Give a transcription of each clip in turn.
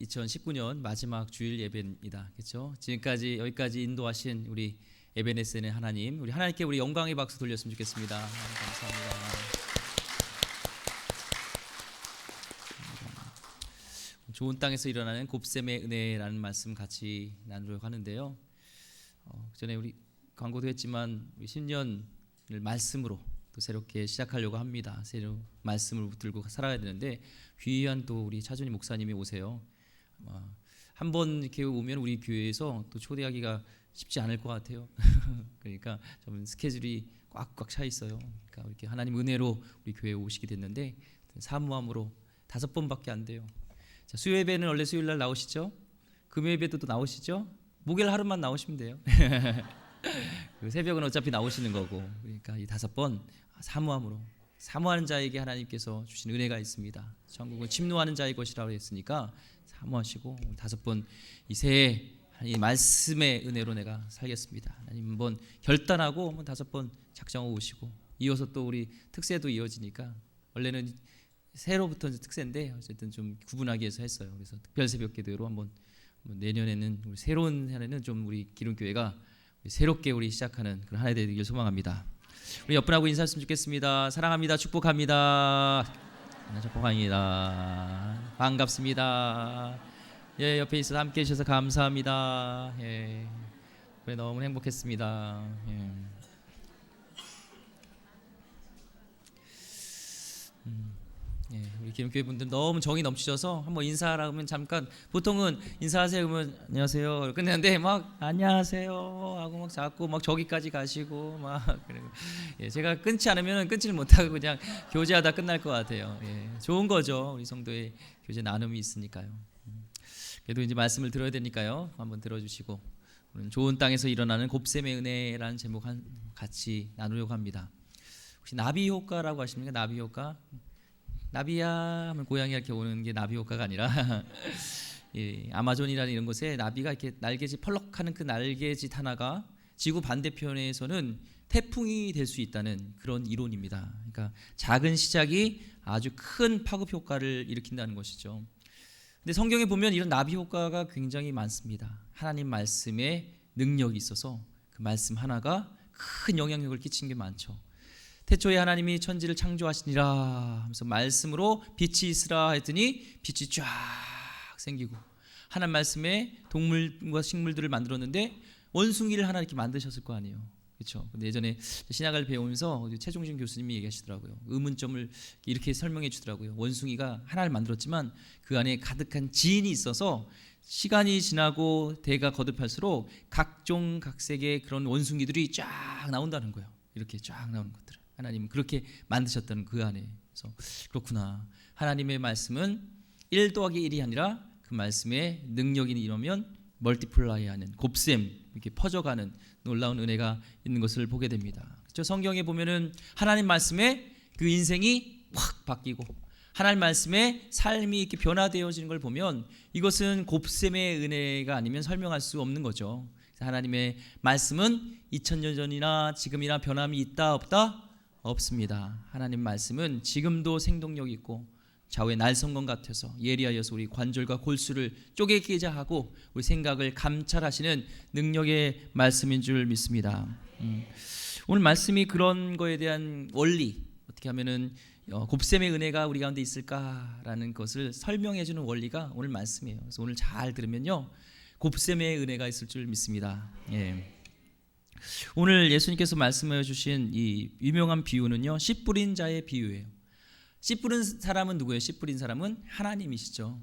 2019년 마지막 주일 예배입니다. 그렇죠? 지금까지 여기까지 인도하신 우리 에베네셀의 하나님, 우리 하나님께 우리 영광의 박수 돌렸으면 좋겠습니다. 감사합니다. 좋은 땅에서 일어나는 곱셈의 은혜라는 말씀 같이 나누려고 하는데요. 전에 우리 광고도 했지만 우리 신년을 말씀으로 또 새롭게 시작하려고 합니다. 새로 말씀을 붙들고 살아야 되는데 귀한 또 우리 차준희 목사님이 오세요. 한번 이렇게 오면 우리 교회에서 또 초대하기가 쉽지 않을 것 같아요. 그러니까 좀 스케줄이 꽉꽉 차 있어요. 그러니까 이렇게 하나님 은혜로 우리 교회에 오시게 됐는데 사무함으로 5번밖에 안 돼요. 자, 수요예배는 원래 수요일 날 나오시죠? 금요예배도 또 나오시죠? 목요일 하루만 나오시면 돼요. 그 새벽은 어차피 나오시는 거고, 그러니까 이 5번 사무함으로, 사무하는 자에게 하나님께서 주신 은혜가 있습니다. 천국은 침노하는 자의 것이라고 했으니까 사무하시고 5번 이 새해 이 말씀의 은혜로 내가 살겠습니다. 하나님 한번 결단하고 한번 5번 작정하고 오시고, 이어서 또 우리 특세도 이어지니까 원래는 새로부터 특세인데 어쨌든 좀 구분하기 위해서 했어요. 그래서 특별 새벽 기도로 한번 내년에는 우리 새로운 해에는 좀 우리 기름교회가 새롭게 우리 시작하는 그런 한 해 되기를 소망합니다. 우리 옆분하고 인사했으면 좋겠습니다. 사랑합니다. 축복합니다. 축복합니다. 반갑습니다. 예, 옆에 있어서 함께 해주셔서 감사합니다. 예, 그래 너무 행복했습니다. 예. 예, 우리 기름교회 분들 너무 정이 넘치셔서 한번 인사하라 하면 잠깐 보통은 인사하세요 그러면 안녕하세요 끝내는데 막 안녕하세요 하고 막 자꾸 막 저기까지 가시고 막 그리고 예, 제가 끊지 않으면 끊지를 못하고 그냥 교제하다 끝날 것 같아요. 예, 좋은 거죠. 우리 성도의 교제 나눔이 있으니까요. 그래도 이제 말씀을 들어야 되니까요. 한번 들어주시고 오늘 좋은 땅에서 일어나는 곱셈의 은혜라는 제목 같이 나누려고 합니다. 혹시 나비 효과라고 하십니까? 나비 효과? 나비야 하면 고양이 이렇게 오는 게 나비 효과가 아니라 예, 아마존이라는 이런 곳에 나비가 이렇게 날개짓 펄럭하는 그 날개짓 하나가 지구 반대편에서는 태풍이 될 수 있다는 그런 이론입니다. 그러니까 작은 시작이 아주 큰 파급 효과를 일으킨다는 것이죠. 근데 성경에 보면 이런 나비 효과가 굉장히 많습니다. 하나님 말씀에 능력이 있어서 그 말씀 하나가 큰 영향력을 끼친 게 많죠. 태초에 하나님이 천지를 창조하시니라 하면서 말씀으로 빛이 있으라 했더니 빛이 쫙 생기고, 하나님 말씀에 동물과 식물들을 만들었는데 원숭이를 하나 이렇게 만드셨을 거 아니에요. 그렇죠? 근데 예전에 신약을 배우면서 최종신 교수님이 얘기하시더라고요. 의문점을 이렇게 설명해 주더라고요. 원숭이가 하나를 만들었지만 그 안에 가득한 지인이 있어서 시간이 지나고 대가 거듭할수록 각종 각색의 그런 원숭이들이 쫙 나온다는 거예요. 이렇게 쫙 나오는 것들. 하나님은 그렇게 만드셨다는 그 안에. 그래서 그렇구나. 하나님의 말씀은 1 더하기 1이 아니라 그 말씀에 능력이 이러면 멀티플라이하는 곱셈 이렇게 퍼져가는 놀라운 은혜가 있는 것을 보게 됩니다. 그렇죠? 성경에 보면은 하나님 말씀에 그 인생이 확 바뀌고 하나님 말씀에 삶이 이렇게 변화되어지는 걸 보면 이것은 곱셈의 은혜가 아니면 설명할 수 없는 거죠. 하나님의 말씀은 2000년 전이나 지금이나 변함이 있다 없다? 없습니다. 하나님 말씀은 지금도 생동력 있고 좌우의 날성건 같아서 예리하여서 우리 관절과 골수를 쪼개기자 하고 우리 생각을 감찰하시는 능력의 말씀인 줄 믿습니다. 오늘 말씀이 그런 거에 대한 원리, 어떻게 하면은 곱셈의 은혜가 우리 가운데 있을까라는 것을 설명해 주는 원리가 오늘 말씀이에요. 그래서 오늘 잘 들으면요 곱셈의 은혜가 있을 줄 믿습니다. 예. 오늘 예수님께서 말씀해 주신 이 유명한 비유는요 씨 뿌린 자의 비유예요. 씨 뿌린 사람은 누구예요? 씨 뿌린 사람은 하나님이시죠.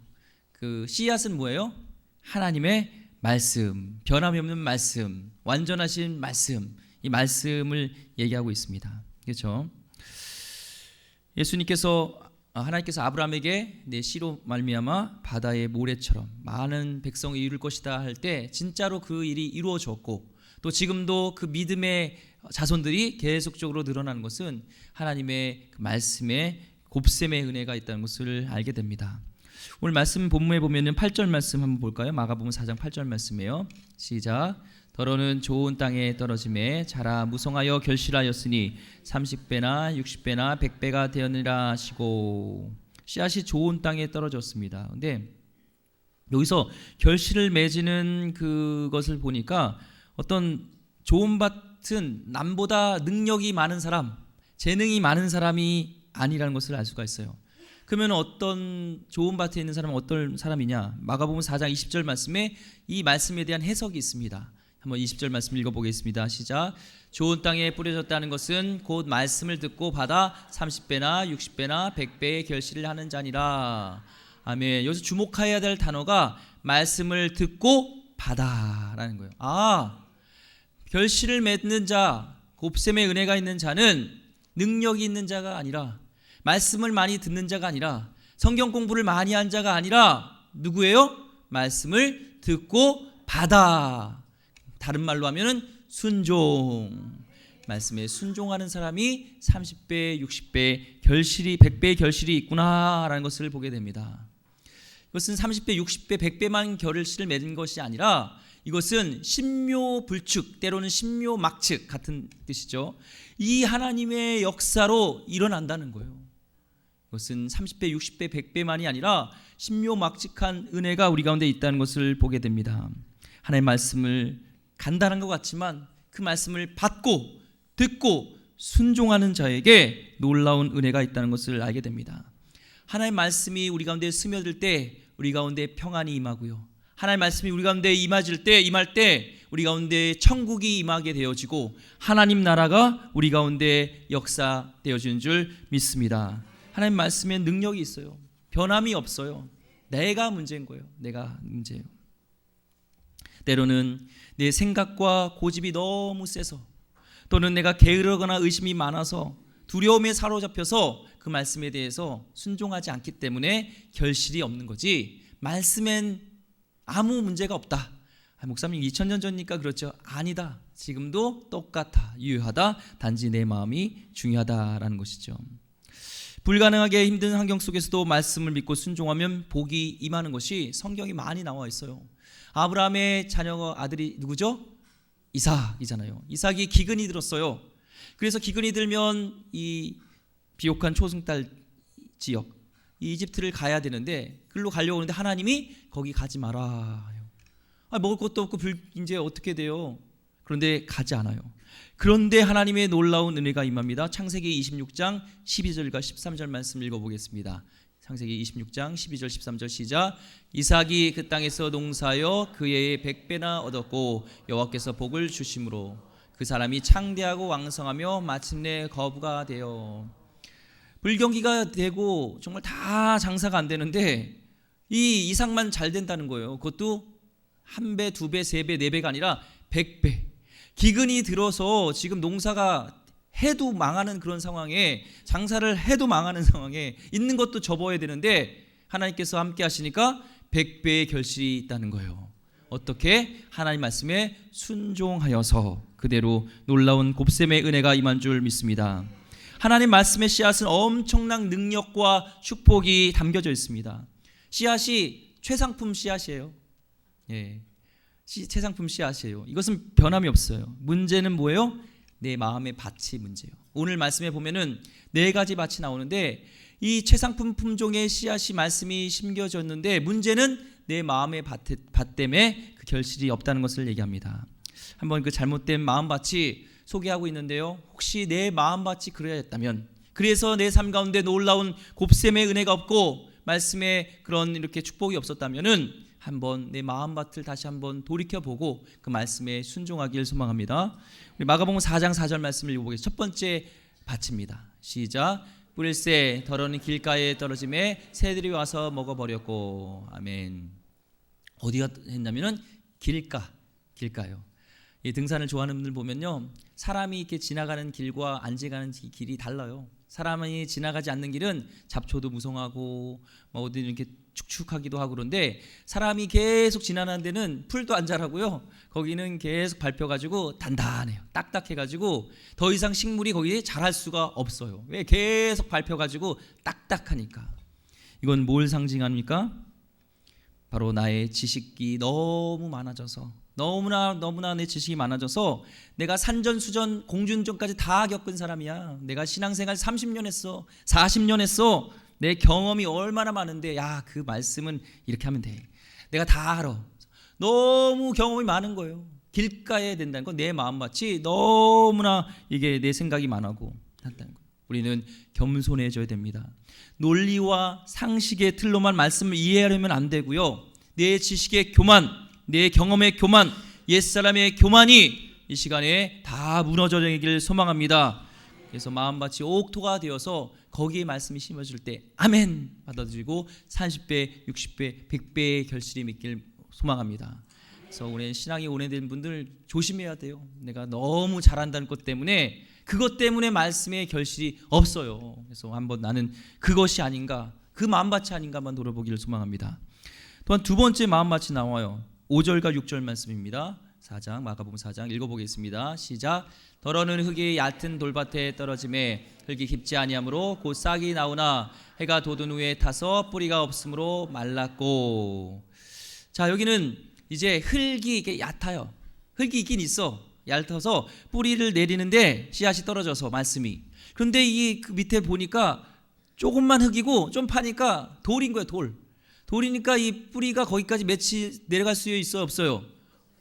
그 씨앗은 뭐예요? 하나님의 말씀, 변함이 없는 말씀, 완전하신 말씀, 이 말씀을 얘기하고 있습니다. 그렇죠? 하나님께서 아브라함에게 내 씨로 말미암아 바다의 모래처럼 많은 백성을 이룰 것이다 할 때 진짜로 그 일이 이루어졌고, 또 지금도 그 믿음의 자손들이 계속적으로 늘어나는 것은 하나님의 그 말씀에 곱셈의 은혜가 있다는 것을 알게 됩니다. 오늘 말씀 본문에 보면은 8절 말씀 한번 볼까요? 마가복음 4장 8절 말씀이에요. 시작. 더러는 좋은 땅에 떨어짐에 자라 무성하여 결실하였으니 30배나 60배나 100배가 되었느라 하시고, 씨앗이 좋은 땅에 떨어졌습니다. 근데 여기서 결실을 맺는 그것을 보니까 어떤 좋은 밭은 남보다 능력이 많은 사람, 재능이 많은 사람이 아니라는 것을 알 수가 있어요. 그러면 어떤 좋은 밭에 있는 사람은 어떤 사람이냐? 마가복음 4장 20절 말씀에 이 말씀에 대한 해석이 있습니다. 한번 20절 말씀 읽어보겠습니다. 시작. 좋은 땅에 뿌려졌다는 것은 곧 말씀을 듣고 받아 30배나 60배나 100배의 결실을 하는 자니라. 아멘. 여기서 주목해야 될 단어가 말씀을 듣고 받아라는 거예요. 결실을 맺는 자, 곱셈의 은혜가 있는 자는 능력이 있는 자가 아니라, 말씀을 많이 듣는 자가 아니라, 성경 공부를 많이 한 자가 아니라 누구예요? 말씀을 듣고 받아. 다른 말로 하면은 순종. 말씀에 순종하는 사람이 30배, 60배 결실이, 100배의 결실이 있구나라는 것을 보게 됩니다. 이것은 30배, 60배, 100배만 결실을 맺은 것이 아니라 이것은 신묘불축, 때로는 신묘막측 같은 뜻이죠. 이 하나님의 역사로 일어난다는 거예요. 이것은 30배, 60배, 100배만이 아니라 신묘막측한 은혜가 우리 가운데 있다는 것을 보게 됩니다. 하나님의 말씀을 간단한 것 같지만 그 말씀을 받고 듣고 순종하는 자에게 놀라운 은혜가 있다는 것을 알게 됩니다. 하나님의 말씀이 우리 가운데 스며들 때 우리 가운데 평안이 임하고요, 하나님의 말씀이 우리 가운데 임할 때 우리 가운데 천국이 임하게 되어지고 하나님 나라가 우리 가운데 역사되어지는 줄 믿습니다. 하나님 말씀에 능력이 있어요. 변함이 없어요. 내가 문제인 거예요. 내가 문제예요. 때로는 내 생각과 고집이 너무 세서, 또는 내가 게으르거나 의심이 많아서 두려움에 사로잡혀서 그 말씀에 대해서 순종하지 않기 때문에 결실이 없는 거지, 말씀엔 아무 문제가 없다. 목사님 2000년 전이니까 그렇죠. 아니다. 지금도 똑같아. 유효하다. 단지 내 마음이 중요하다라는 것이죠. 불가능하게 힘든 환경 속에서도 말씀을 믿고 순종하면 복이 임하는 것이 성경이 많이 나와 있어요. 아브라함의 자녀 아들이 누구죠? 이삭이잖아요. 이삭이 기근이 들었어요. 그래서 기근이 들면 이 비옥한 초승달 지역, 이 이집트를 가야 되는데, 그걸로 가려고 하는데 하나님이 거기 가지 마라. 먹을 것도 없고 이제 어떻게 돼요? 그런데 가지 않아요. 그런데 하나님의 놀라운 은혜가 임합니다. 창세기 26장 12절과 13절 말씀 읽어보겠습니다. 창세기 26장 12절 13절 시작. 이삭이 그 땅에서 농사하여 그 해에 100배나 얻었고 여호와께서 복을 주심으로 그 사람이 창대하고 왕성하며 마침내 거부가 되어. 불경기가 되고 정말 다 장사가 안 되는데 이 이삭만 잘 된다는 거예요. 그것도 1배, 2배, 3배, 4배가 아니라 100배. 기근이 들어서 지금 농사가 해도 망하는 그런 상황에, 장사를 해도 망하는 상황에, 있는 것도 접어야 되는데 하나님께서 함께 하시니까 100배의 결실이 있다는 거예요. 어떻게? 하나님 말씀에 순종하여서 그대로 놀라운 곱셈의 은혜가 임한 줄 믿습니다. 하나님 말씀의 씨앗은 엄청난 능력과 축복이 담겨져 있습니다. 씨앗이 최상품 씨앗이에요. 최상품 씨앗이에요. 이것은 변함이 없어요. 문제는 뭐예요? 내 마음의 밭이 문제예요. 오늘 말씀에 보면은 4가지 밭이 나오는데 이 최상품 품종의 씨앗이 말씀이 심겨졌는데 문제는 내 마음의 밭 때문에 그 결실이 없다는 것을 얘기합니다. 한번 그 잘못된 마음밭이 소개하고 있는데요. 혹시 내 마음밭이 그래야겠다면, 그래서 내 삶 가운데 놀라운 곱셈의 은혜가 없고 말씀에 그런 이렇게 축복이 없었다면은 한번 내 마음밭을 다시 한번 돌이켜보고 그 말씀에 순종하길 소망합니다. 우리 마가복음 4장 4절 말씀을 읽어보겠습니다. 첫 번째 밭입니다. 시작. 뿌릴새 더러는 길가에 떨어짐에 새들이 와서 먹어버렸고. 아멘. 어디가 했냐면은 길가요. 이 등산을 좋아하는 분들 보면요, 사람이 이렇게 지나가는 길과 안 지나가는 길이 달라요. 사람이 지나가지 않는 길은 잡초도 무성하고 어디 이렇게 축축하기도 하고, 그런데 사람이 계속 지나는 데는 풀도 안 자라고요. 거기는 계속 밟혀가지고 단단해요. 딱딱해가지고 더 이상 식물이 거기에 자랄 수가 없어요. 왜? 계속 밟혀가지고 딱딱하니까. 이건 뭘 상징합니까? 바로 나의 지식이 너무 많아져서, 너무나 내 지식이 많아져서 내가 산전수전 공준전까지 다 겪은 사람이야. 내가 신앙생활 30년 했어, 40년 했어. 내 경험이 얼마나 많은데, 야, 그 말씀은 이렇게 하면 돼. 내가 다 알아. 너무 경험이 많은 거예요. 길가에 된다는 건 내 마음밭이 너무나 이게 내 생각이 많아고 한다는 거예요. 우리는 겸손해져야 됩니다. 논리와 상식의 틀로만 말씀을 이해하려면 안 되고요. 내 지식의 교만, 내 경험의 교만, 옛사람의 교만이 이 시간에 다 무너져지길 소망합니다. 그래서 마음밭이 옥토가 되어서 거기에 말씀이 심어질 때 아멘 받아들이고 30배, 60배, 100배의 결실이 맺길 소망합니다. 그래서 우리 신앙이 오래된 분들 조심해야 돼요. 내가 너무 잘한다는 것 때문에 그것 때문에 말씀의 결실이 없어요. 그래서 한번 나는 그것이 아닌가, 그 마음밭이 아닌가 한번 돌아보기를 소망합니다. 또한 두 번째 마음밭이 나와요. 5절과 6절 말씀입니다. 4장 마가복음 4장 읽어보겠습니다. 시작. 더러는 흙이 얕은 돌밭에 떨어짐에 흙이 깊지 아니하므로 곧 싹이 나오나 해가 돋은 후에 타서 뿌리가 없으므로 말랐고. 자, 여기는 이제 흙이 이게 얕아요. 흙이 있긴 있어. 얇아서 뿌리를 내리는데 씨앗이 떨어져서 말씀이. 그런데 그 밑에 보니까 조금만 흙이고 좀 파니까 돌인 거예요. 돌이니까 이 뿌리가 거기까지 맺히 내려갈 수 있어 없어요?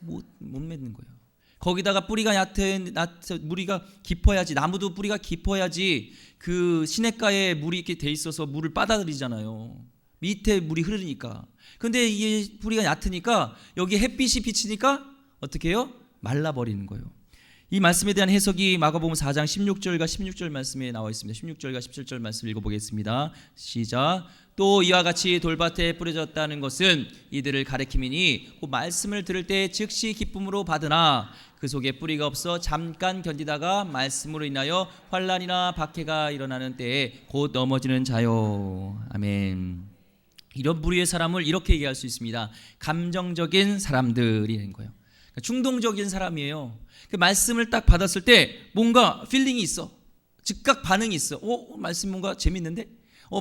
못 맺는 거예요. 거기다가 뿌리가 얕은 무리가 깊어야지, 나무도 뿌리가 깊어야지 그 시냇가에 물이 이렇게 돼 있어서 물을 빨아들이잖아요. 밑에 물이 흐르니까. 근데 이게 뿌리가 얕으니까 여기 햇빛이 비치니까 어떻게 해요? 말라버리는 거예요. 이 말씀에 대한 해석이 마가복음 4장 16절과 16절 말씀에 나와 있습니다. 16절과 17절 말씀 읽어보겠습니다. 시작. 또 이와 같이 돌밭에 뿌려졌다는 것은 이들을 가리킴이니 그 말씀을 들을 때 즉시 기쁨으로 받으나 그 속에 뿌리가 없어 잠깐 견디다가 말씀으로 인하여 환난이나 박해가 일어나는 때에 곧 넘어지는 자요. 아멘. 이런 부류의 사람을 이렇게 얘기할 수 있습니다. 감정적인 사람들이라는 거예요. 그러니까 충동적인 사람이에요. 그 말씀을 딱 받았을 때 뭔가 필링이 있어. 즉각 반응이 있어. 말씀 뭔가 재밌는데?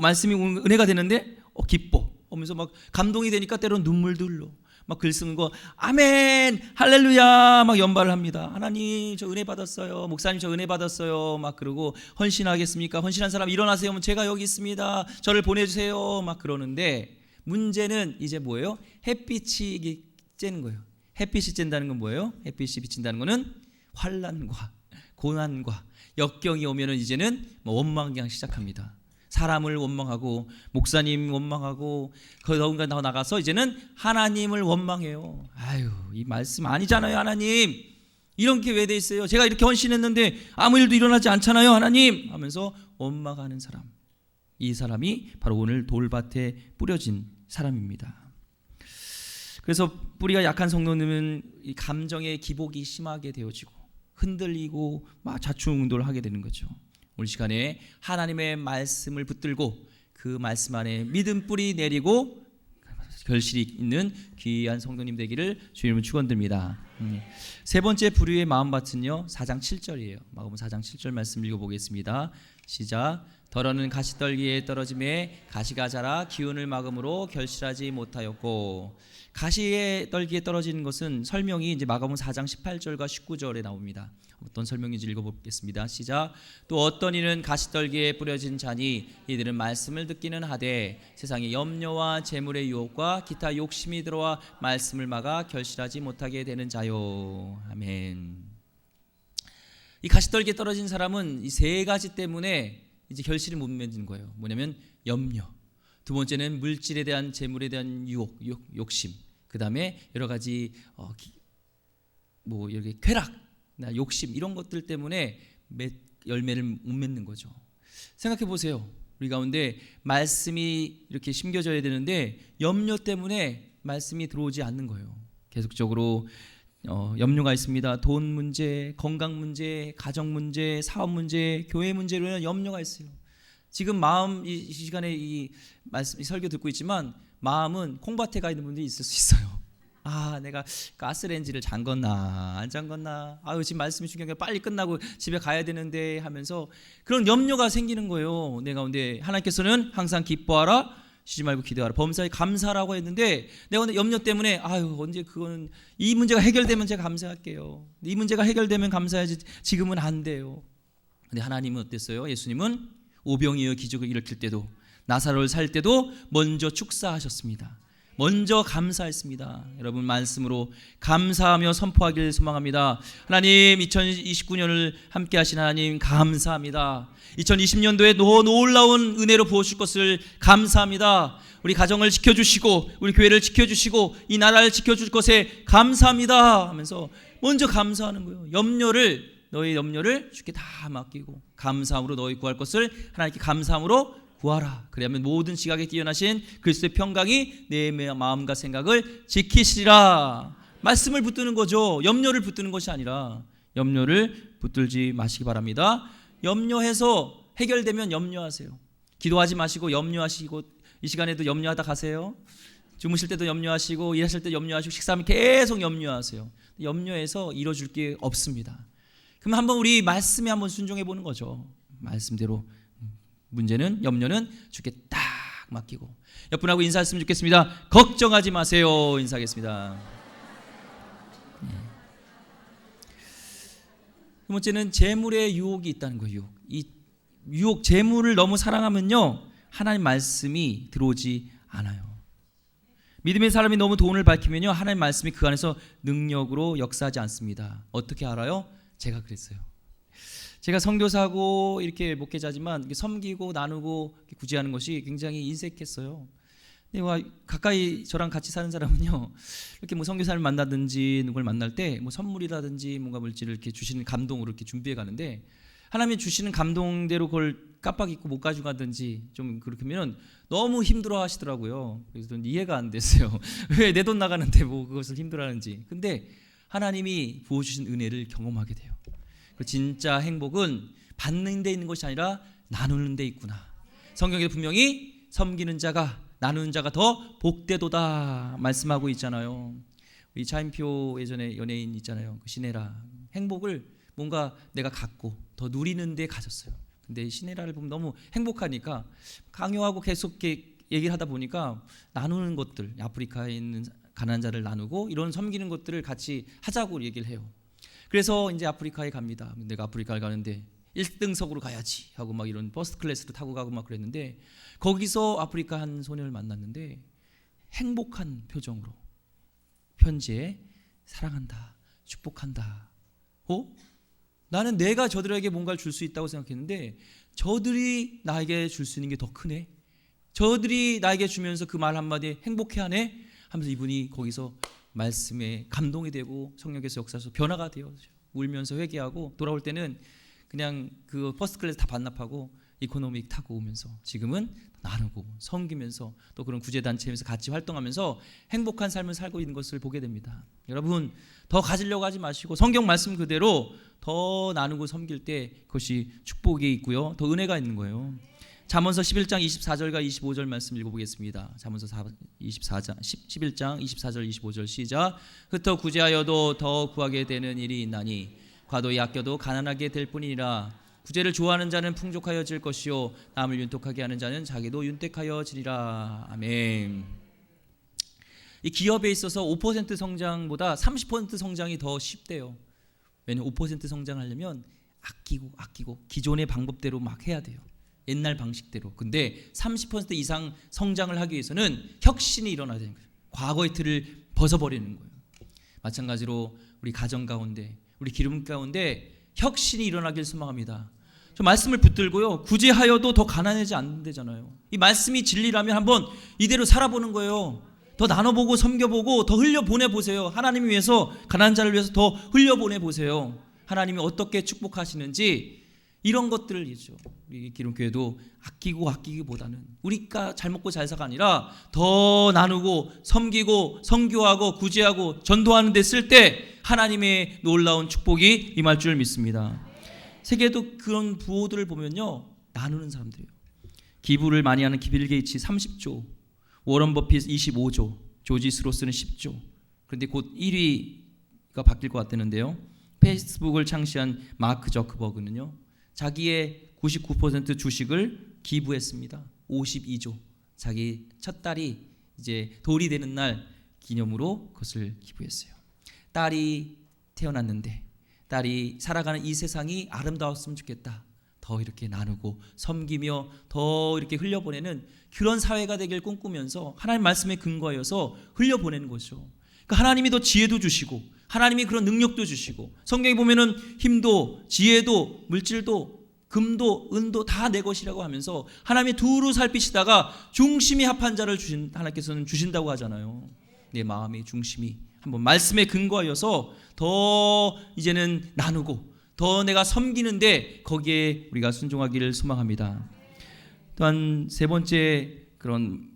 말씀이 은혜가 되는데? 기뻐. 하면서 막 감동이 되니까 때로는 눈물도 흘러. 막 글 쓰는 거 아멘 할렐루야 막 연발을 합니다. 하나님 저 은혜 받았어요. 목사님 저 은혜 받았어요. 막 그러고 헌신하겠습니까? 헌신한 사람 일어나세요. 제가 여기 있습니다. 저를 보내주세요. 막 그러는데 문제는 이제 뭐예요? 햇빛이 쬐는 거예요. 햇빛이 쬐다는 건 뭐예요? 햇빛이 비친다는 거는 환난과 고난과 역경이 오면은 이제는 원망이 시작합니다. 사람을 원망하고 목사님 원망하고 더군가 더 나가서 이제는 하나님을 원망해요. 아유 이 말씀 아니잖아요. 하나님 이런 게 왜 돼 있어요? 제가 이렇게 헌신했는데 아무 일도 일어나지 않잖아요. 하나님 하면서 원망하는 사람, 이 사람이 바로 오늘 돌밭에 뿌려진 사람입니다. 그래서 뿌리가 약한 성도님은 이 감정의 기복이 심하게 되어지고 흔들리고 막 좌충우돌 하게 되는 거죠. 오늘 시간에 하나님의 말씀을 붙들고 그 말씀 안에 믿음 뿌리 내리고 결실이 있는 귀한 성도님 되기를 주님은 축원드립니다. 세 번째 부류의 마음밭은요 4장 7절이에요. 마가복음 4장 7절 말씀 읽어보겠습니다. 시작. 더러는 가시떨기에 떨어짐에 가시가 자라 기운을 막음으로 결실하지 못하였고. 가시의 떨기에 떨어지는 것은 설명이 이제 마가복음 4장 18절과 19절에 나옵니다. 어떤 설명인지 읽어보겠습니다. 시작. 또 어떤 이는 가시떨기에 뿌려진 자니 이들은 말씀을 듣기는 하되 세상의 염려와 재물의 유혹과 기타 욕심이 들어와 말씀을 막아 결실하지 못하게 되는 자요. 아멘. 이 가시떨기에 떨어진 사람은 이 세 가지 때문에 이제 결실을 못 맺는 거예요. 뭐냐면 염려, 두 번째는 물질에 대한 재물에 대한 유혹, 욕심, 그 다음에 여러 가지 이렇게 쾌락, 욕심 이런 것들 때문에 열매를 못 맺는 거죠. 생각해 보세요. 우리 가운데 말씀이 이렇게 심겨져야 되는데 염려 때문에 말씀이 들어오지 않는 거예요. 계속적으로 염려가 있습니다. 돈 문제, 건강 문제, 가정 문제, 사업 문제, 교회 문제로는 염려가 있어요. 지금 마음 이 시간에 이 말씀 이 설교 듣고 있지만 마음은 콩밭에 가 있는 분들이 있을 수 있어요. 내가 가스레인지를 잠궜나 안 잠궜나, 지금 말씀이 중요한 게 빨리 끝나고 집에 가야 되는데 하면서 그런 염려가 생기는 거예요. 내 가운데 하나님께서는 항상 기뻐하라, 쉬지 말고 기도하라, 범사에 감사라고 했는데 내가 오늘 염려 때문에 언제 그거는 이 문제가 해결되면 제가 감사할게요. 이 문제가 해결되면 감사하지 지금은 안 돼요. 근데 하나님은 어땠어요? 예수님은 오병이어 기적을 일으킬 때도 나사로를 살 때도 먼저 축사하셨습니다. 먼저 감사했습니다. 여러분 말씀으로 감사하며 선포하길 소망합니다. 하나님 2029년을 함께 하신 하나님 감사합니다. 2020년도에 놀라운 은혜로 부어주실 것을 감사합니다. 우리 가정을 지켜주시고 우리 교회를 지켜주시고 이 나라를 지켜줄 것에 감사합니다 하면서 먼저 감사하는 거예요. 너희 염려를 주께 다 맡기고 감사함으로 너희 구할 것을 하나님께 감사함으로 구하라. 그러면 모든 지각에 뛰어나신 그리스도의 평강이 내 마음과 생각을 지키시리라. 말씀을 붙드는 거죠. 염려를 붙드는 것이 아니라 염려를 붙들지 마시기 바랍니다. 염려해서 해결되면 염려하세요. 기도하지 마시고 염려하시고 이 시간에도 염려하다 가세요. 주무실 때도 염려하시고 일하실 때 염려하시고 식사하면 계속 염려하세요. 염려해서 이뤄줄 게 없습니다. 그럼 한번 우리 말씀에 한번 순종해 보는 거죠. 말씀대로 문제는 염려는 주께 딱 맡기고 옆분하고 인사했으면 좋겠습니다. 걱정하지 마세요. 인사하겠습니다. 두 번째는 재물의 유혹이 있다는 거예요. 이 유혹, 재물을 너무 사랑하면요 하나님 말씀이 들어오지 않아요. 믿음의 사람이 너무 돈을 밝히면요 하나님 말씀이 그 안에서 능력으로 역사하지 않습니다. 어떻게 알아요? 제가 그랬어요. 제가 선교사고 이렇게 목회자지만 섬기고 나누고 구제하는 것이 굉장히 인색했어요. 근데 가까이 저랑 같이 사는 사람은요 이렇게 뭐 선교사를 만나든지 누굴 만날 때 뭐 선물이라든지 뭔가 물질을 이렇게 주시는 감동으로 이렇게 준비해 가는데 하나님이 주시는 감동대로 그걸 깜빡 잊고 못 가져가든지 좀 그렇게 하면 너무 힘들어 하시더라고요. 그래서 저는 이해가 안 됐어요. 왜 내 돈 나가는데 뭐 그것을 힘들어하는지. 근데 하나님이 부어주신 은혜를 경험하게 돼요. 진짜 행복은 받는 데 있는 것이 아니라 나누는 데 있구나. 성경에 분명히 섬기는 자가 나누는 자가 더 복되도다 말씀하고 있잖아요. 우리 차인표 예전에 연예인 있잖아요. 그 시네라. 행복을 뭔가 내가 갖고 더 누리는 데 가졌어요. 근데 시네라를 보면 너무 행복하니까 강요하고 계속 이렇게 얘기를 하다 보니까 나누는 것들, 아프리카에 있는 가난한 자를 나누고 이런 섬기는 것들을 같이 하자고 얘기를 해요. 그래서 이제 아프리카에 갑니다. 내가 아프리카를 가는데 1등석으로 가야지 하고 막 이런 버스트 클래스를 타고 가고 막 그랬는데 거기서 아프리카 한 소년을 만났는데 행복한 표정으로 편지에 사랑한다, 축복한다. 나는 내가 저들에게 뭔가를 줄 수 있다고 생각했는데 저들이 나에게 줄 수 있는 게 더 크네. 저들이 나에게 주면서 그 말 한마디에 행복해하네 하면서 이분이 거기서 말씀에 감동이 되고 성령께서 역사해서 변화가 되어 울면서 회개하고 돌아올 때는 그냥 그 퍼스트 클래스 다 반납하고 이코노믹 타고 오면서 지금은 나누고 섬기면서 또 그런 구제단체에서 같이 활동하면서 행복한 삶을 살고 있는 것을 보게 됩니다. 여러분 더 가지려고 하지 마시고 성경 말씀 그대로 더 나누고 섬길 때 그것이 축복이 있고요 더 은혜가 있는 거예요. 잠언서 11장 24절과 25절 말씀 읽어보겠습니다. 잠언서 11장 24절 25절 시작. 흩어 구제하여도 더 구하게 되는 일이 있나니 과도히 아껴도 가난하게 될 뿐이니라. 구제를 좋아하는 자는 풍족하여질 것이요 남을 윤택하게 하는 자는 자기도 윤택하여지리라. 아멘. 이 기업에 있어서 5% 성장보다 30% 성장이 더 쉽대요. 왜냐하면 5% 성장하려면 아끼고 기존의 방법대로 막 해야 돼요. 옛날 방식대로. 근데 30% 이상 성장을 하기 위해서는 혁신이 일어나야 되는 거예요. 과거의 틀을 벗어버리는 거예요. 마찬가지로 우리 가정 가운데 우리 기름 가운데 혁신이 일어나길 소망합니다. 저 말씀을 붙들고요 구제하여도 더 가난해지지 않는다잖아요. 이 말씀이 진리라면 한번 이대로 살아보는 거예요. 더 나눠보고 섬겨보고 더 흘려보내보세요. 하나님을 위해서 가난한 자를 위해서 더 흘려보내보세요. 하나님이 어떻게 축복하시는지 이런 것들이죠. 우리 기름교회도 아끼기보다는 우리가 잘 먹고 잘 사가 아니라 더 나누고 섬기고 선교하고 구제하고 전도하는 데 쓸 때 하나님의 놀라운 축복이 임할 줄 믿습니다. 세계도 그런 부호들을 보면요 나누는 사람들이에요. 기부를 많이 하는 빌 게이츠 30조, 워런 버핏 25조, 조지 스로스는 10조. 그런데 곧 1위가 바뀔 것 같다는데요. 페이스북을 창시한 마크 저크버그는요 자기의 99% 주식을 기부했습니다. 52조. 자기 첫 딸이 이제 돌이 되는 날 기념으로 그것을 기부했어요. 딸이 태어났는데 딸이 살아가는 이 세상이 아름다웠으면 좋겠다. 더 이렇게 나누고 섬기며 더 이렇게 흘려보내는 그런 사회가 되길 꿈꾸면서 하나님 말씀에 근거하여서 흘려보내는 거죠. 그러니까 하나님이 더 지혜도 주시고 하나님이 그런 능력도 주시고 성경에 보면은 힘도 지혜도 물질도 금도 은도 다 내 것이라고 하면서 하나님이 두루 살피시다가 중심이 합한 자를 하나님께서는 주신다고 하잖아요. 내 마음의 중심이 한번 말씀에 근거하여서 더 이제는 나누고 더 내가 섬기는데 거기에 우리가 순종하기를 소망합니다. 또한 세 번째 그런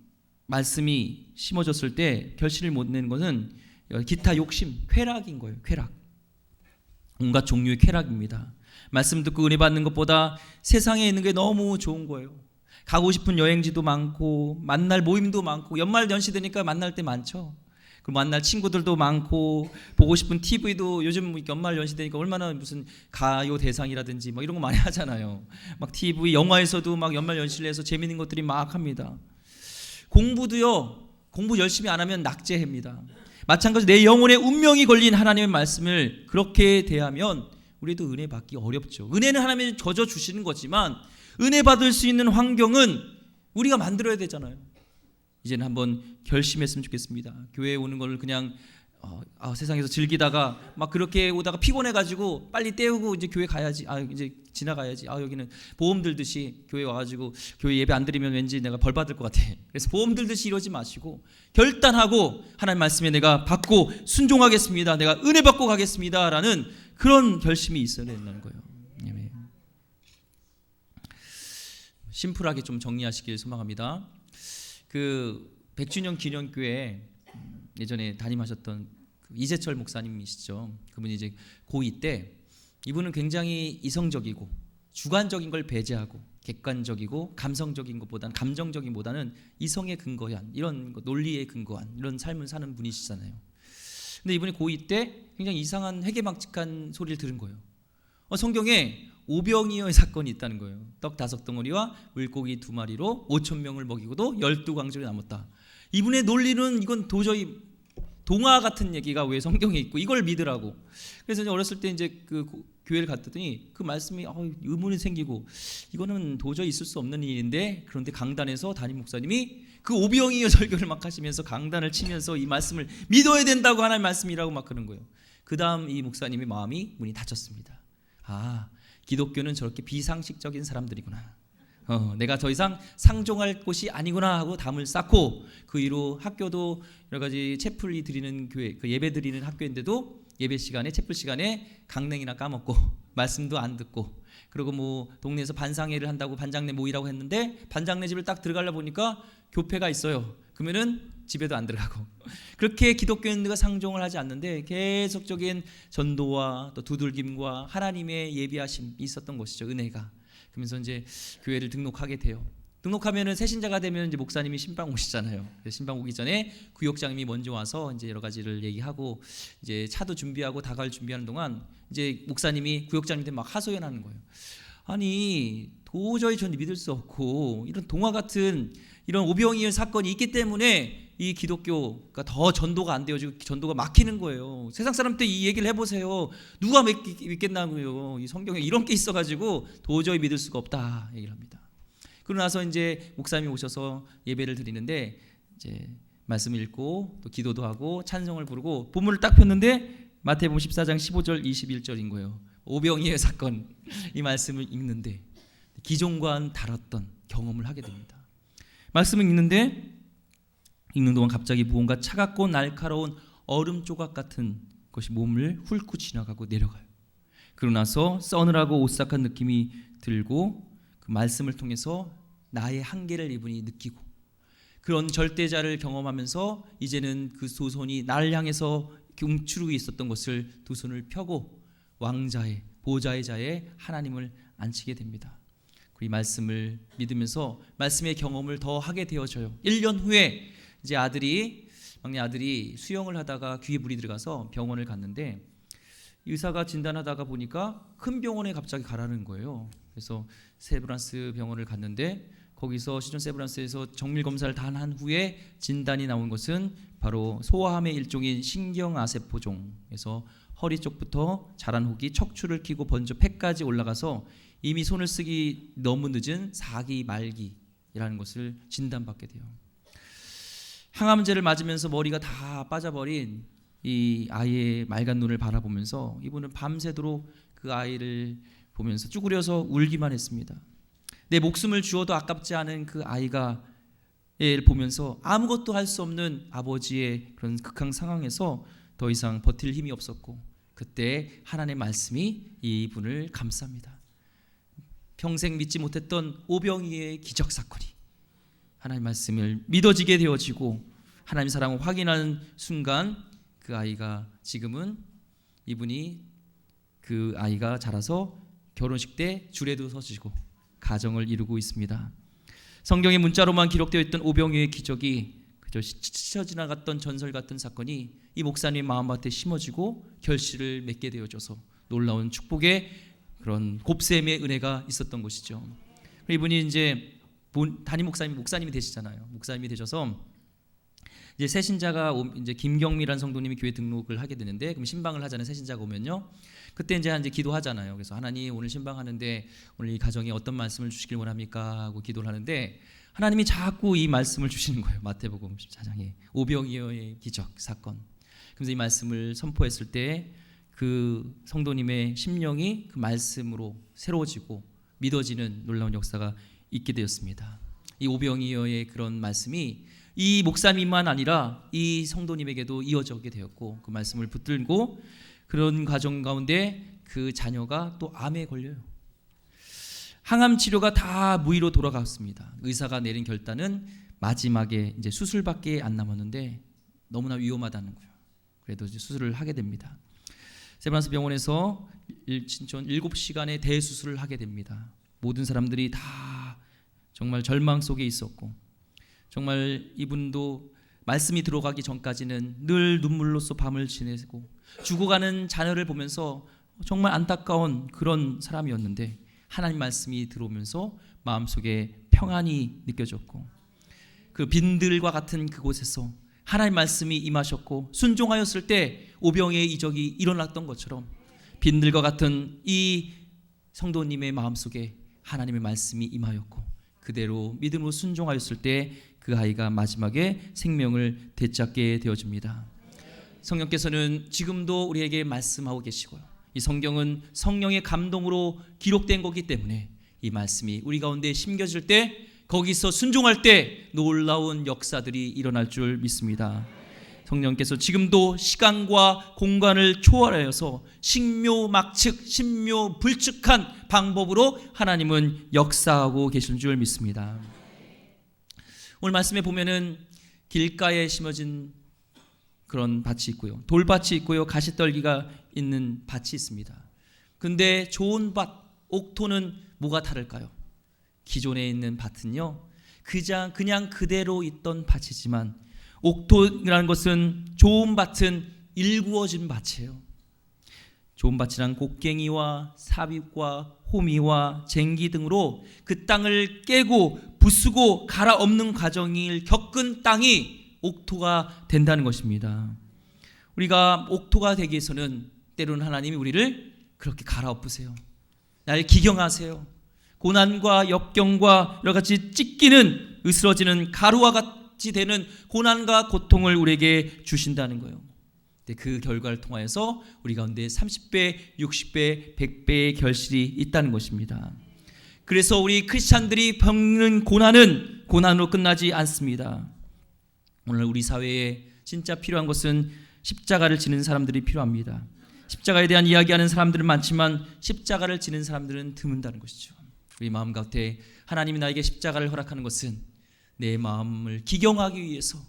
말씀이 심어졌을 때 결실을 못 내는 것은 기타 욕심, 쾌락인 거예요. 쾌락. 온갖 종류의 쾌락입니다. 말씀 듣고 은혜 받는 것보다 세상에 있는 게 너무 좋은 거예요. 가고 싶은 여행지도 많고 만날 모임도 많고 연말 연시 되니까 만날 때 많죠. 그 만날 친구들도 많고 보고 싶은 TV도 요즘 연말 연시 되니까 얼마나 무슨 가요 대상이라든지 막 이런 거 많이 하잖아요. 막 TV 영화에서도 막 연말 연시를 해서 재밌는 것들이 막 합니다. 공부도요. 공부 열심히 안 하면 낙제합니다. 마찬가지로 내 영혼의 운명이 걸린 하나님의 말씀을 그렇게 대하면 우리도 은혜 받기 어렵죠. 은혜는 하나님이 젖어 주시는 거지만 은혜 받을 수 있는 환경은 우리가 만들어야 되잖아요. 이제는 한번 결심했으면 좋겠습니다. 교회에 오는 걸 그냥 세상에서 즐기다가 막 그렇게 오다가 피곤해가지고 빨리 때우고 이제 교회 가야지. 이제 지나가야지. 여기는 보험 들듯이 교회 와가지고 교회 예배 안 드리면 왠지 내가 벌 받을 것 같아. 그래서 보험 들듯이 이러지 마시고 결단하고 하나님 말씀에 내가 받고 순종하겠습니다. 내가 은혜 받고 가겠습니다라는 그런 결심이 있어야 된다는 거예요. 심플하게 좀 정리하시길 소망합니다. 그 100주년 기념교회 예전에 담임하셨던 이재철 목사님이시죠. 그분이 이제 고2 때 이분은 굉장히 이성적이고 주관적인 걸 배제하고 객관적이고 감성적인 것보다는 감정적인 보다는 이성에 근거한 이런 논리에 근거한 이런 삶을 사는 분이시잖아요. 근데 이분이 고2 때 굉장히 이상한 회개망측한 소리를 들은 거예요. 성경에 오병이어의 사건이 있다는 거예요. 떡 5덩어리와 물고기 2마리로 5,000명을 먹이고도 12광절이 남았다. 이분의 논리는 이건 도저히 동화 같은 얘기가 왜 성경에 있고 이걸 믿으라고. 그래서 어렸을 때 이제 그 교회를 갔더니 그 말씀이 의문이 생기고 이거는 도저히 있을 수 없는 일인데, 그런데 강단에서 담임 목사님이 그 오병이어 설교를 막 하시면서 강단을 치면서 이 말씀을 믿어야 된다고 하나님 말씀이라고 막 그런 거예요. 그 다음 이 목사님의 마음이 문이 닫혔습니다. 기독교는 저렇게 비상식적인 사람들이구나. 내가 더 이상 상종할 곳이 아니구나 하고 담을 쌓고 그 이후로 학교도 여러 가지 채플이 드리는 교회, 그 예배 드리는 학교인데도 예배 시간에 채플 시간에 강냉이나 까먹고 말씀도 안 듣고, 그리고 뭐 동네에서 반상회를 한다고 반장내 모이라고 했는데 반장내 집을 딱 들어가려 보니까 교회가 있어요. 그러면은 집에도 안 들어가고 그렇게 기독교인들과 상종을 하지 않는데 계속적인 전도와 또 두들김과 하나님의 예비하심이 있었던 것이죠. 은혜가. 그러면서 이제 교회를 등록하게 돼요. 등록하면은 새신자가 되면 이제 목사님이 신방 오시잖아요. 신방 오기 전에 구역장님이 먼저 와서 이제 여러 가지를 얘기하고 이제 차도 준비하고 다갈 준비하는 동안 이제 목사님이 구역장님한테 막 하소연하는 거예요. 아니 도저히 저는 믿을 수 없고 이런 동화 같은 이런 오병이어 사건이 있기 때문에 이 기독교가 더 전도가 안 되어지고 전도가 막히는 거예요. 세상 사람한테 이 얘기를 해보세요. 누가 믿겠나고요. 이 성경에 이런 게 있어가지고 도저히 믿을 수가 없다 얘기를 합니다. 그러고 나서 이제 목사님이 오셔서 예배를 드리는데 이제 말씀을 읽고 또 기도도 하고 찬송을 부르고 본문을 딱 폈는데 마태복음 14장 15절 21절인 거예요. 오병이어 사건 이 말씀을 읽는데 기존과는 다랐던 경험을 하게 됩니다. 말씀을 읽는 동안 갑자기 무언가 차갑고 날카로운 얼음 조각 같은 것이 몸을 훑고 지나가고 내려가요. 그러고 나서 서늘하고 오싹한 느낌이 들고 그 말씀을 통해서 나의 한계를 이분이 느끼고 그런 절대자를 경험하면서 이제는 그 두 손이 나를 향해서 움츠르고 있었던 것을 두 손을 펴고 왕자의 보좌의 자에 하나님을 앉히게 됩니다. 이 말씀을 믿으면서 말씀의 경험을 더 하게 되어져요. 1년 후에 이제 막내 아들이 수영을 하다가 귀에 물이 들어가서 병원을 갔는데 의사가 진단하다가 보니까 큰 병원에 갑자기 가라는 거예요. 그래서 세브란스 병원을 갔는데 거기서 시존 세브란스에서 정밀 검사를 다 한 후에 진단이 나온 것은 바로 소아암의 일종인 신경아세포종에서 허리 쪽부터 자란 혹이 척추를 끼고 번져 폐까지 올라가서 이미 손을 쓰기 너무 늦은 4기 말기라는 것을 진단받게 돼요. 항암제를 맞으면서 머리가 다 빠져버린 이 아이의 맑은 눈을 바라보면서 이분은 밤새도록 그 아이를 보면서 쭈그려서 울기만 했습니다. 내 목숨을 주어도 아깝지 않은 그 아이가 를 보면서 아무것도 할 수 없는 아버지의 그런 극한 상황에서 더 이상 버틸 힘이 없었고, 그때 하나님의 말씀이 이분을 감쌉니다. 평생 믿지 못했던 오병이의 기적 사건이 하나님의 말씀을 믿어지게 되어지고 하나님의 사랑을 확인하는 순간 그 아이가 지금은 이분이 그 아이가 자라서 결혼식 때 줄에도 서지고 가정을 이루고 있습니다. 성경의 문자로만 기록되어 있던 오병이의 기적이 그저 스쳐 지나갔던 전설 같은 사건이 이 목사님 마음밭에 심어지고 결실을 맺게 되어져서 놀라운 축복의 그런 곱셈의 은혜가 있었던 것이죠. 이분이 이제 담임 목사님이 되시잖아요. 목사님이 되셔서 이제 새신자가 이제 김경미라는 성도님이 교회 등록을 하게 되는데, 그럼 신방을 하잖아요. 새신자가 오면요. 그때 이제 기도하잖아요. 그래서 하나님, 오늘 신방하는데 오늘 이 가정에 어떤 말씀을 주시길 원합니까? 하고 기도를 하는데 하나님이 자꾸 이 말씀을 주시는 거예요. 마태복음 14장에 오병이어의 기적 사건. 그래서 이 말씀을 선포했을 때 그 성도님의 심령이 그 말씀으로 새로워지고 믿어지는 놀라운 역사가 있게 되었습니다. 이 오병이어의 그런 말씀이 이 목사님만 아니라 이 성도님에게도 이어지게 되었고, 그 말씀을 붙들고 그런 과정 가운데 그 자녀가 또 암에 걸려요. 항암 치료가 다 무의로 돌아갔습니다. 의사가 내린 결단은 마지막에 이제 수술밖에 안 남았는데 너무나 위험하다는 거예요. 그래도 이제 수술을 하게 됩니다. 세브란스 병원에서 진천 7시간의 대수술을 하게 됩니다. 모든 사람들이 다 정말 절망 속에 있었고, 정말 이분도 말씀이 들어가기 전까지는 늘 눈물로써 밤을 지내고 죽어가는 자녀를 보면서 정말 안타까운 그런 사람이었는데, 하나님 말씀이 들어오면서 마음속에 평안이 느껴졌고, 그 빈들과 같은 그곳에서 하나님 말씀이 임하셨고 순종하였을 때 오병이의 이적이 일어났던 것처럼 빈들과 같은 이 성도님의 마음속에 하나님의 말씀이 임하였고, 그대로 믿음으로 순종하였을 때 그 아이가 마지막에 생명을 되찾게 되어집니다. 성령께서는 지금도 우리에게 말씀하고 계시고요, 이 성경은 성령의 감동으로 기록된 거기 때문에 이 말씀이 우리 가운데 심겨질 때, 거기서 순종할 때 놀라운 역사들이 일어날 줄 믿습니다. 성령께서 지금도 시간과 공간을 초월하여서 신묘막측, 신묘불측한 방법으로 하나님은 역사하고 계신 줄 믿습니다. 오늘 말씀에 보면은 길가에 심어진 그런 밭이 있고요, 돌밭이 있고요, 가시떨기가 있는 밭이 있습니다. 근데 좋은 밭, 옥토는 뭐가 다를까요? 기존에 있는 밭은요, 그냥 그대로 있던 밭이지만 옥토라는 것은, 좋은 밭은 일구어진 밭이에요. 좋은 밭이란 곡괭이와 삽입과 호미와 쟁기 등으로 그 땅을 깨고 부수고 갈아엎는 과정을 겪은 땅이 옥토가 된다는 것입니다. 우리가 옥토가 되기 위해서는 때로는 하나님이 우리를 그렇게 갈아엎으세요. 날 기경하세요. 고난과 역경과 여러 가지 찢기는, 으스러지는 가루와 같이 되는 고난과 고통을 우리에게 주신다는 거예요. 그 결과를 통하여서 우리 가운데 30배, 60배, 100배의 결실이 있다는 것입니다. 그래서 우리 크리스찬들이 겪는 고난은 고난으로 끝나지 않습니다. 오늘 우리 사회에 진짜 필요한 것은 십자가를 지는 사람들이 필요합니다. 십자가에 대한 이야기하는 사람들은 많지만 십자가를 지는 사람들은 드문다는 것이죠. 우리 마음 gat에 하나님이 나에게 십자가를 허락하는 것은 내 마음을 기경하기 위해서,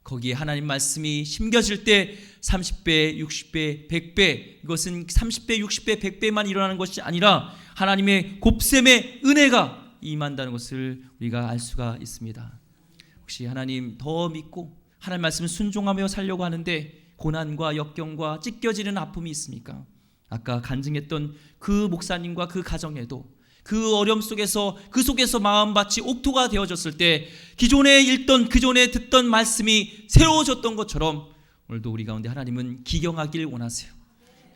거기에 하나님 말씀이 심겨질 때 30배, 60배, 100배, 이것은 30배, 60배, 100배만 일어나는 것이 아니라 하나님의 곱셈의 은혜가 임한다는 것을 우리가 알 수가 있습니다. 혹시 하나님 더 믿고 하나님 말씀을 순종하며 살려고 하는데 고난과 역경과 찢겨지는 아픔이 있습니까? 아까 간증했던 그 목사님과 그 가정에도 그 어려움 속에서 그 속에서 마음밭이 옥토가 되어졌을 때 기존에 읽던 기존에 듣던 말씀이 새로워졌던 것처럼 오늘도 우리 가운데 하나님은 기경하길 원하세요.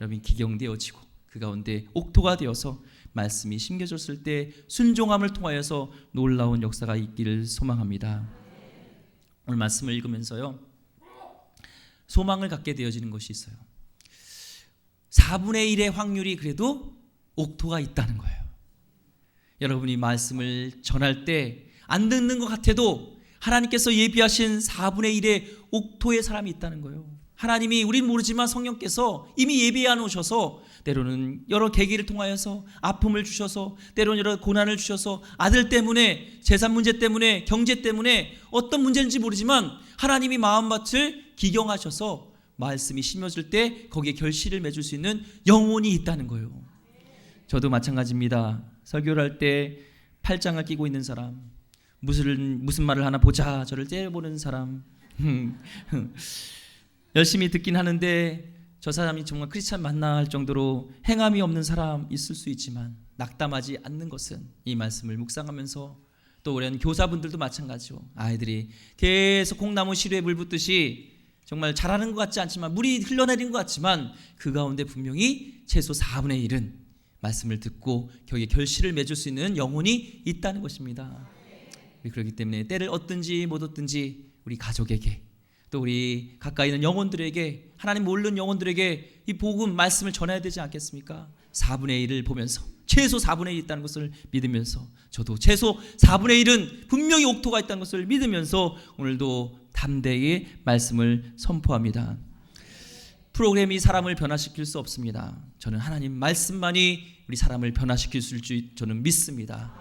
여러분 기경되어지고 그 가운데 옥토가 되어서 말씀이 심겨졌을 때 순종함을 통하여서 놀라운 역사가 있기를 소망합니다. 오늘 말씀을 읽으면서요 소망을 갖게 되어지는 것이 있어요. 4분의 1의 확률이 그래도 옥토가 있다는 거예요. 여러분이 말씀을 전할 때 안 듣는 것 같아도 하나님께서 예비하신 4분의 1의 옥토의 사람이 있다는 거예요. 하나님이 우린 모르지만 성령께서 이미 예비해 놓으셔서 때로는 여러 계기를 통하여서 아픔을 주셔서 때로는 여러 고난을 주셔서 아들 때문에 재산 문제 때문에 경제 때문에 어떤 문제인지 모르지만 하나님이 마음밭을 기경하셔서 말씀이 심어질 때 거기에 결실을 맺을 수 있는 영혼이 있다는 거예요. 저도 마찬가지입니다. 설교를 할 때 팔짱을 끼고 있는 사람, 무슨 말을 하나 보자 저를 째려보는 사람 열심히 듣긴 하는데 저 사람이 정말 크리스찬 맞나 할 정도로 행함이 없는 사람 있을 수 있지만 낙담하지 않는 것은 이 말씀을 묵상하면서 또 우리는 교사분들도 마찬가지죠. 아이들이 계속 콩나무 시루에 물 붓듯이 정말 잘하는 것 같지 않지만 물이 흘러내린 것 같지만 그 가운데 분명히 최소 4분의 1은 말씀을 듣고 거기에 결실을 맺을 수 있는 영혼이 있다는 것입니다. 그렇기 때문에 때를 얻든지 못 얻든지 우리 가족에게 또 우리 가까이 있는 영혼들에게 하나님 모르는 영혼들에게 이 복음 말씀을 전해야 되지 않겠습니까? 4분의 1을 보면서 최소 4분의 1이 있다는 것을 믿으면서 저도 최소 4분의 1은 분명히 옥토가 있다는 것을 믿으면서 오늘도 담대히 말씀을 선포합니다. 프로그램이 사람을 변화시킬 수 없습니다. 저는 하나님 말씀만이 우리 사람을 변화시킬 수 있을 줄 저는 믿습니다.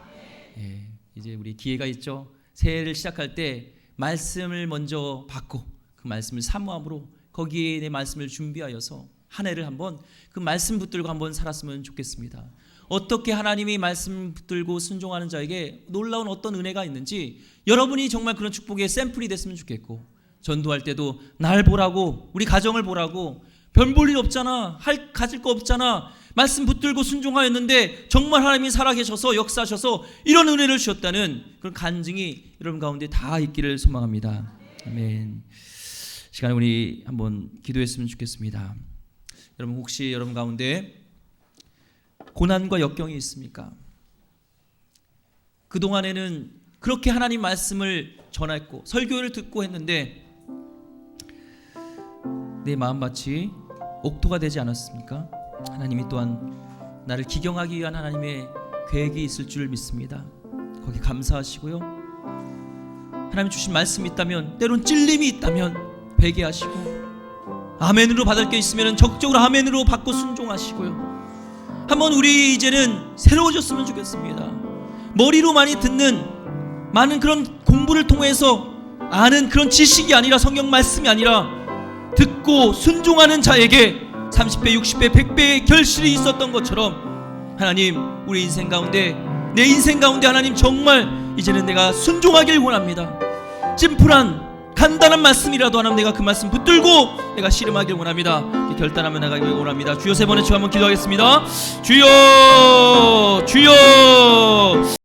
예, 이제 우리 기회가 있죠. 새해를 시작할 때 말씀을 먼저 받고 그 말씀을 사모함으로 거기에 내 말씀을 준비하여서 한 해를 한번 그 말씀 붙들고 한번 살았으면 좋겠습니다. 어떻게 하나님이 말씀 붙들고 순종하는 자에게 놀라운 어떤 은혜가 있는지 여러분이 정말 그런 축복의 샘플이 됐으면 좋겠고 전도할 때도 날 보라고 우리 가정을 보라고 별 볼 일 없잖아 가질 거 없잖아 말씀 붙들고 순종하였는데 정말 하나님이 살아계셔서 역사하셔서 이런 은혜를 주셨다는 그런 간증이 여러분 가운데 다 있기를 소망합니다. 아멘. 시간에 우리 한번 기도했으면 좋겠습니다. 여러분 혹시 여러분 가운데 고난과 역경이 있습니까? 그동안에는 그렇게 하나님 말씀을 전했고 설교를 듣고 했는데 내 마음밭이 옥토가 되지 않았습니까? 하나님이 또한 나를 기경하기 위한 하나님의 계획이 있을 줄 믿습니다. 거기 감사하시고요. 하나님 주신 말씀이 있다면 때론 찔림이 있다면 배게 하시고 아멘으로 받을 게 있으면 적극적으로 아멘으로 받고 순종하시고요. 한번 우리 이제는 새로워졌으면 좋겠습니다. 머리로 많이 듣는 많은 그런 공부를 통해서 아는 그런 지식이 아니라 성경 말씀이 아니라 듣고 순종하는 자에게 30배, 60배, 100배의 결실이 있었던 것처럼 하나님 우리 인생 가운데 내 인생 가운데 하나님 정말 이제는 내가 순종하길 원합니다. 심플한 간단한 말씀이라도 하나님 내가 그 말씀 붙들고 내가 씨름하길 원합니다. 결단하며 나가길 원합니다. 주여 세 번의 주 한번 기도하겠습니다. 주여 주여